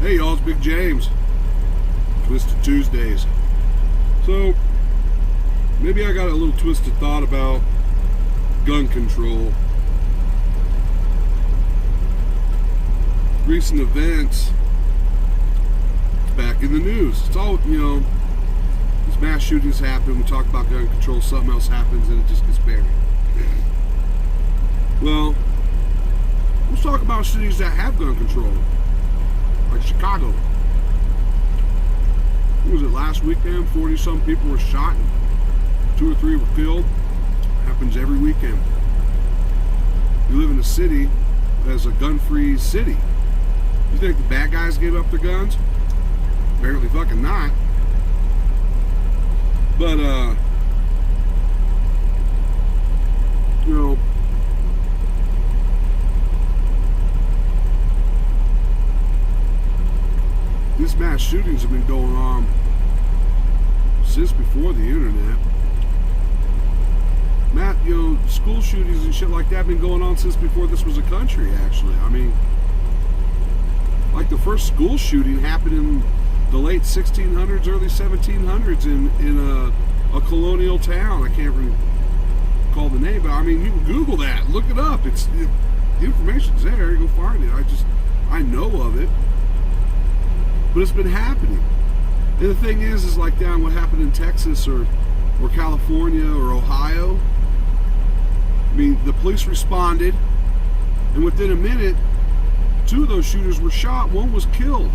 Hey y'all, it's Big James. Twisted Tuesdays. So, maybe I got a little twisted thought about gun control. Recent events, it's back in the news. It's all, these mass shootings happen, we talk about gun control, something else happens and it just gets buried. Well, let's talk about cities that have gun control. Like Chicago. What was it, last weekend? 40-some people were shot and 2 or 3 were killed. Happens every weekend. You live in a city that's a gun-free city. You think the bad guys gave up their guns? Apparently fucking not. But, these mass shootings have been going on since before the internet. School shootings and shit like that have been going on since before this was a country, actually. I mean, like the first school shooting happened in the late 1600s, early 1700s in a colonial town. I can't recall the name, but I mean, you can Google that, look it up. The information's there, go find it. I know of it. But it's been happening. And the thing is like down what happened in Texas or California or Ohio. I mean, the police responded, and within a minute, 2 of those shooters were shot, 1 was killed.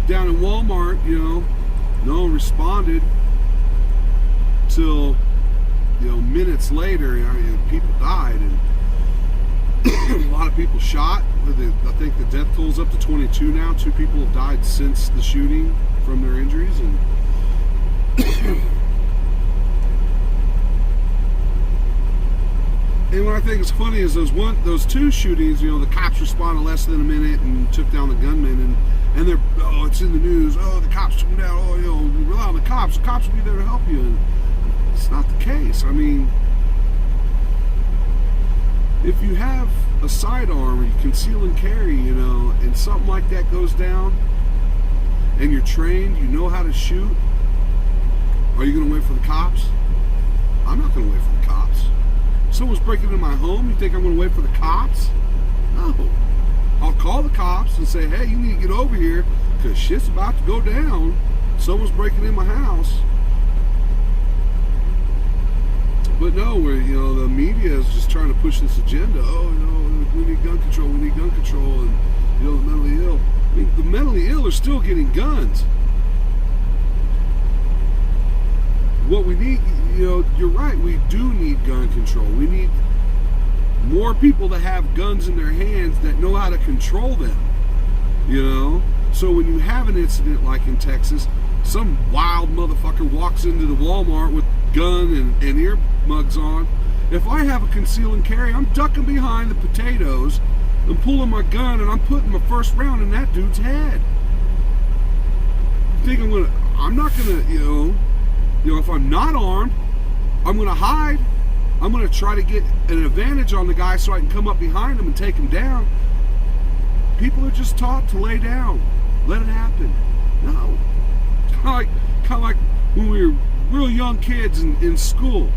Down in Walmart, no one responded till, minutes later, people died, and a lot of people shot. I think the death toll's up to 22 now. 2 people have died since the shooting from their injuries, and and what I think is funny is those 2 shootings. The cops responded less than a minute and took down the gunman, and they're it's in the news. The cops took them down. Rely on the cops. The cops will be there to help you. And it's not the case. I mean, if you have a sidearm or you conceal and carry, and something like that goes down, and you're trained, you know how to shoot, are you going to wait for the cops? I'm not going to wait for the cops. If someone's breaking into my home, you think I'm going to wait for the cops? No. I'll call the cops and say, hey, you need to get over here because shit's about to go down. Someone's breaking in my house. But no, the media is just trying to push this agenda. We need gun control, and the mentally ill. I mean, the mentally ill are still getting guns. What we need, you're right, we do need gun control. We need more people to have guns in their hands that know how to control them. So when you have an incident like in Texas, some wild motherfucker walks into the Walmart with gun and earmugs on. If I have a conceal and carry, I'm ducking behind the potatoes and pulling my gun, and I'm putting my first round in that dude's head. You think I'm not gonna, if I'm not armed, I'm gonna hide. I'm gonna try to get an advantage on the guy so I can come up behind him and take him down. People are just taught to lay down, let it happen. No, it's kind of like when we were real young kids in school.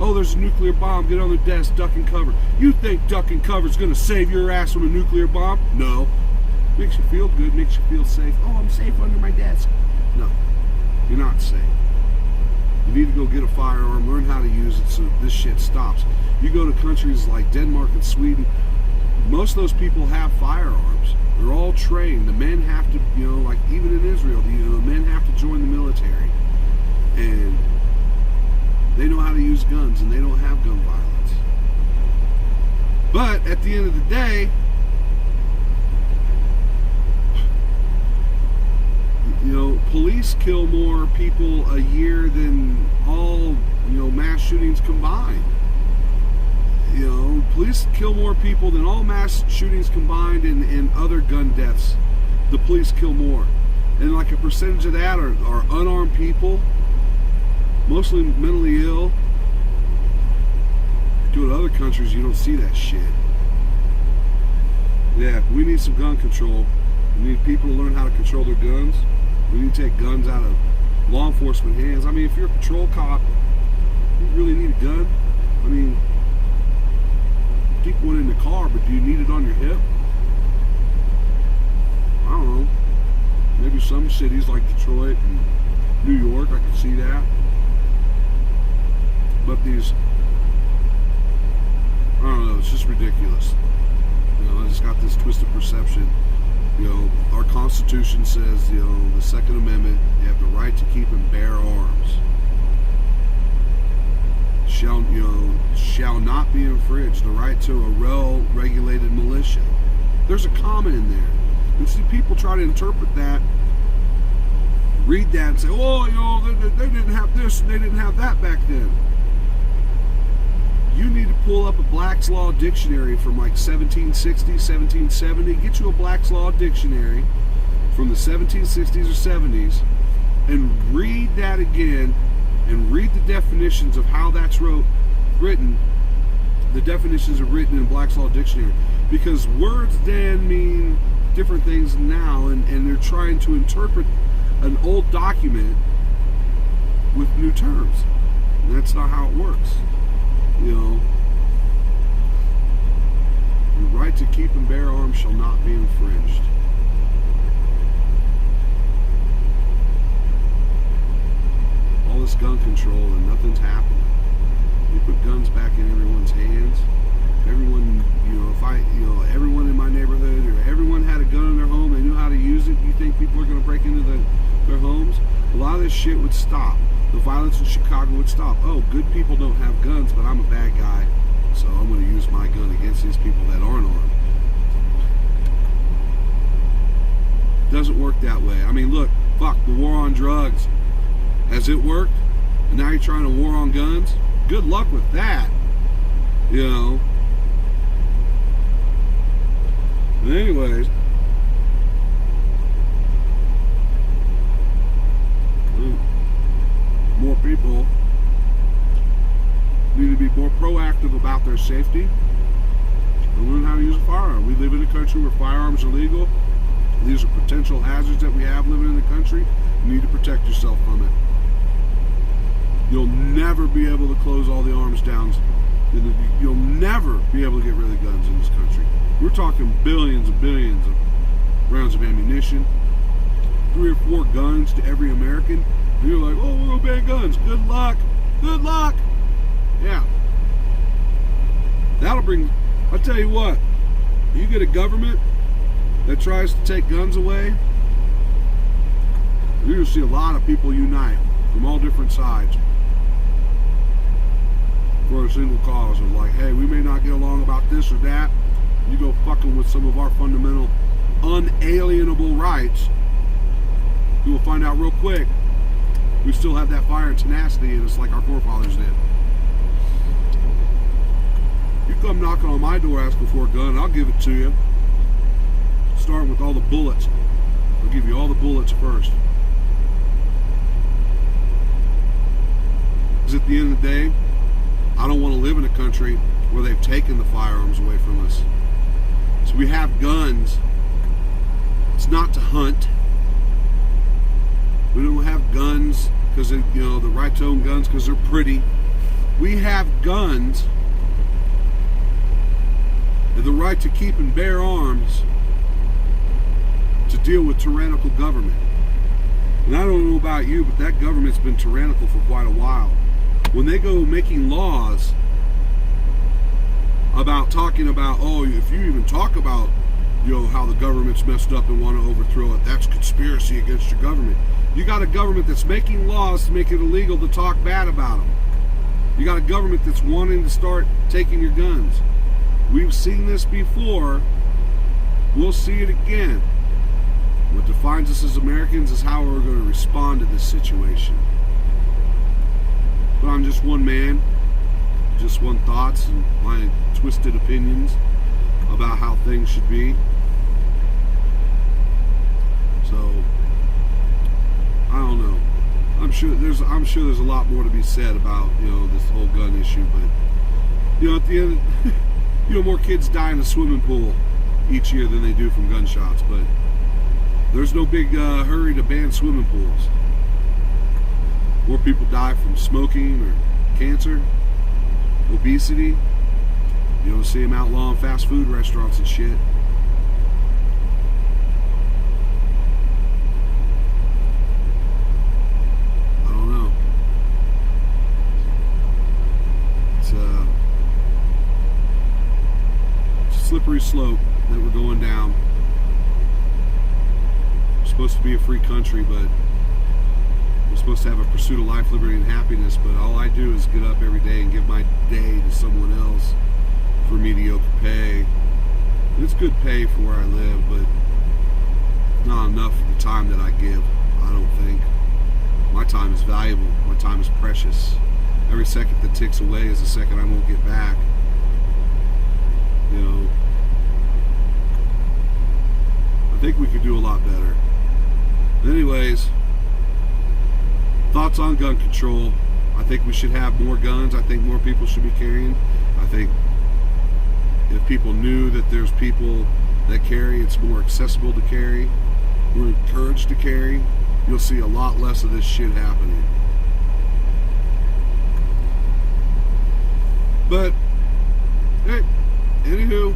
Oh, there's a nuclear bomb. Get on the desk, duck and cover. You think duck and cover is going to save your ass from a nuclear bomb? No. Makes you feel good, makes you feel safe. Oh, I'm safe under my desk. No, you're not safe. You need to go get a firearm, learn how to use it so this shit stops. You go to countries like Denmark and Sweden, most of those people have firearms. They're all trained. The men have to, like even in Israel, the men have to join the military. And they know how to use guns, and they don't have gun violence. But at the end of the day, police kill more people a year than all, mass shootings combined. Police kill more people than all mass shootings combined and other gun deaths. The police kill more. And like a percentage of that are unarmed people, mostly mentally ill. Go to other countries, you don't see that shit. We need some gun control. We need people to learn how to control their guns. We need to take guns out of law enforcement hands. I mean, if you're a patrol cop, you really need a gun? I mean, keep one in the car, but do you need it on your hip? I don't know. Maybe some cities like Detroit and New York, I could see that. But these, I don't know, it's just ridiculous. I just got this twisted perception. Our Constitution says, the Second Amendment, you have the right to keep and bear arms. Shall not be infringed. The right to a well-regulated militia. There's a comma in there. And see, people try to interpret that, read that, and say, oh, they didn't have this and they didn't have that back then. You need to pull up a Black's Law dictionary from like 1760, 1770. Get you a Black's Law dictionary from the 1760s or 70s and read that again and read the definitions of how that's written. The definitions are written in Black's Law dictionary, because words then mean different things now, and they're trying to interpret an old document with new terms. And that's not how it works. The right to keep and bear arms shall not be infringed. All this gun control and nothing's happening. You put guns back in everyone's hands. Everyone, if everyone in my neighborhood or everyone had a gun in their home, they knew how to use it, you think people are going to break into their homes? A lot of this shit would stop. The violence in Chicago would stop. Oh, good people don't have guns, but I'm a bad guy, so I'm going to use my gun against these people that aren't armed. Doesn't work that way. I mean, look, the war on drugs. Has it worked? And now you're trying to war on guns? Good luck with that. But anyways, more people need to be more proactive about their safety and learn how to use a firearm. We live in a country where firearms are legal. These are potential hazards that we have living in the country. You need to protect yourself from it. You'll never be able to close all the arms down. You'll never be able to get rid of guns in this country. We're talking billions and billions of rounds of ammunition, 3 or 4 guns to every American. And you're like, oh, we're going to ban guns. Good luck. Good luck. Yeah. That'll bring, I'll tell you what, you get a government that tries to take guns away, you're going to see a lot of people unite from all different sides for a single cause of like, hey, we may not get along about this or that. You go fucking with some of our fundamental, unalienable rights, you will find out real quick we still have that fire and tenacity in us like our forefathers did. You come knocking on my door asking for a gun, I'll give it to you. Starting with all the bullets. I'll give you all the bullets first. Because at the end of the day, I don't want to live in a country where they've taken the firearms away from us. So we have guns. It's not to hunt. We don't have guns because the right to own guns because they're pretty. We have guns and the right to keep and bear arms to deal with tyrannical government. And I don't know about you, but that government's been tyrannical for quite a while. When they go making laws about talking about, oh, if you even talk about, how the government's messed up and want to overthrow it, that's conspiracy against your government. You got a government that's making laws to make it illegal to talk bad about them. You got a government that's wanting to start taking your guns. We've seen this before. We'll see it again. What defines us as Americans is how we're going to respond to this situation. But I'm just one man, just one thoughts and my twisted opinions about how things should be. So I don't know. I'm sure there's a lot more to be said about this whole gun issue, but at the end, more kids die in the swimming pool, each year than they do from gunshots. But there's no big hurry to ban swimming pools. More people die from smoking or cancer, obesity. You don't see them outlawing fast food restaurants and shit. I don't know. It's a slippery slope that we're going down. We're supposed to be a free country, but we're supposed to have a pursuit of life, liberty, and happiness. But all I do is get up every day and give my day to someone else for mediocre pay. It's good pay for where I live, but not enough for the time that I give. I don't think. My time is valuable. My time is precious. Every second that ticks away is a second I won't get back. You know, I think we could do a lot better. Anyways, thoughts on gun control. I think we should have more guns. I think more people should be carrying. I think if people knew that there's people that carry, it's more accessible to carry. We're encouraged to carry. You'll see a lot less of this shit happening. But, hey, anywho,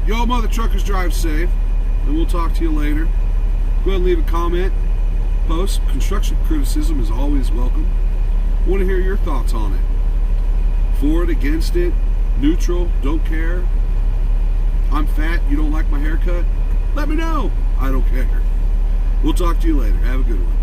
y'all mother truckers drive safe, and we'll talk to you later. Go ahead and leave a comment, post. Construction criticism is always welcome. I want to hear your thoughts on it. For it, against it, neutral, don't care. I'm fat, you don't like my haircut? Let me know. I don't care. We'll talk to you later. Have a good one.